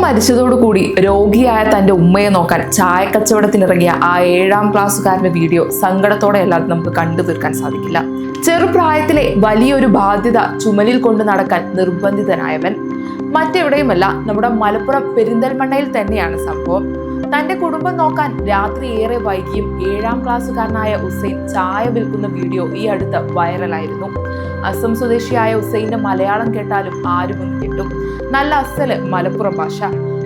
മരിച്ചതോടുകൂടി രോഗിയായ തന്റെ ഉമ്മയെ നോക്കാൻ ചായക്കച്ചവടത്തിനിറങ്ങിയ ആ 7ാം ക്ലാസ്സുകാരന്റെ വീഡിയോ സങ്കടത്തോടെ അല്ലാതെ നമുക്ക് കണ്ടു തീർക്കാൻ സാധിക്കില്ല. ചെറുപ്രായത്തിലെ വലിയൊരു ബാധ്യത ചുമലിൽ കൊണ്ട് നടക്കാൻ നിർബന്ധിതനായവൻ മറ്റെവിടെയുമല്ല, നമ്മുടെ മലപ്പുറം പെരിന്തൽമണ്ണയിൽ തന്നെയാണ് സംഭവം. തന്റെ കുടുംബം നോക്കാൻ രാത്രി ഏറെ വൈകിയും 7ാം ക്ലാസ്സുകാരനായ ഹുസൈൻ ചായ വിൽക്കുന്ന വീഡിയോ ഈ അടുത്ത് വൈറലായിരുന്നു. അസം സ്വദേശിയായ ഹുസൈന്റെ മലയാളം കേട്ടാലും ആരും കിട്ടും. നല്ല അസല് മലപ്പുറം ഭാഷ.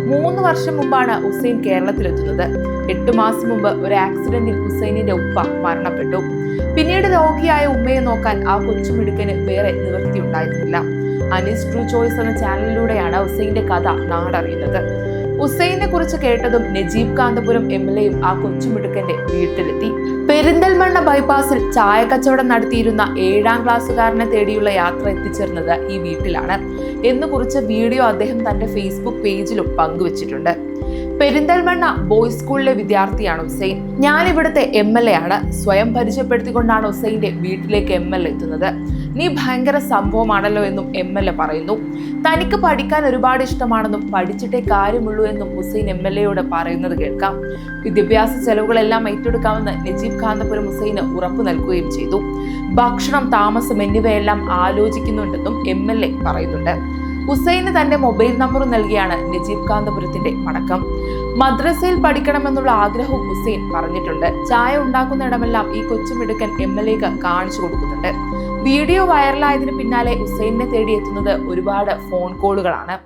3 വർഷം മുമ്പാണ് ഹുസൈൻ കേരളത്തിലെത്തുന്നത്. 8 മാസം മുമ്പ് ഒരു ആക്സിഡന്റിൽ ഹുസൈനിന്റെ ഉപ്പ മരണപ്പെട്ടു. പിന്നീട് രോഗിയായ ഉമ്മയെ നോക്കാൻ ആ കൊച്ചുമിടുക്കന് വേറെ നിവൃത്തി ഉണ്ടായിരുന്നില്ല. അനീസ് ട്രൂ ചോയ്സ് എന്ന ചാനലിലൂടെയാണ് ഹുസൈന്റെ കഥ നാടറിയുന്നത്. ഹുസൈനെ കുറിച്ച് കേട്ടതും നജീബ് കാന്തപുരം MLA ആ കൊച്ചുമിടുക്കന്റെ വീട്ടിലെത്തി. പെരിന്തൽമണ്ണ ബൈപ്പാസിൽ ചായ കച്ചവടം നടത്തിയിരുന്ന 7ാം ക്ലാസ്സുകാരനെ തേടിയുള്ള യാത്ര എത്തിച്ചേർന്നത് ഈ വീട്ടിലാണ് എന്ന് കുറിച്ച് വീഡിയോ അദ്ദേഹം തന്റെ ഫേസ്ബുക്ക് പേജിലും പങ്കുവച്ചിട്ടുണ്ട്. പെരിന്തൽമണ്ണ ബോയ്സ് സ്കൂളിലെ വിദ്യാർത്ഥിയാണ് ഹുസൈൻ. ഞാൻ ഇവിടുത്തെ MLA ആണ്. സ്വയം പരിചയപ്പെടുത്തിക്കൊണ്ടാണ് ഹുസൈന്റെ വീട്ടിലേക്ക് MLA എത്തുന്നത്. നീ ഭയങ്കര സംഭവമാണല്ലോ എന്നും MLA പറയുന്നു. തനിക്ക് പഠിക്കാൻ ഒരുപാട് ഇഷ്ടമാണെന്നും പഠിച്ചിട്ടേ കാര്യമുള്ളൂ എന്നും ഹുസൈൻ MLAയോട് പറയുന്നത് കേൾക്കാം. വിദ്യാഭ്യാസ ചെലവുകളെല്ലാം ഏറ്റെടുക്കാമെന്ന് നജീബ് കാന്തപുരം ഹുസൈന് ഉറപ്പു നൽകുകയും ചെയ്തു. ഭക്ഷണം, താമസം എന്നിവയെല്ലാം ആലോചിക്കുന്നുണ്ടെന്നും MLA പറയുന്നുണ്ട്. ഹുസൈന് തന്റെ മൊബൈൽ നമ്പറും നൽകിയാണ് നജീബ് കാന്തപുരത്തിന്റെ മടക്കം. മദ്രസയിൽ പഠിക്കണമെന്നുള്ള ആഗ്രഹവും ഹുസൈൻ പറഞ്ഞിട്ടുണ്ട്. ചായ ഉണ്ടാക്കുന്ന ഇടമെല്ലാം ഈ കൊച്ചുമിടുക്കൻ MLAക്ക് കാണിച്ചു കൊടുക്കുന്നുണ്ട്. വീഡിയോ വൈറലായതിനു പിന്നാലെ ഹുസൈനെ തേടിയെത്തുന്നത് ഒരുപാട് ഫോൺ കോളുകളാണ്.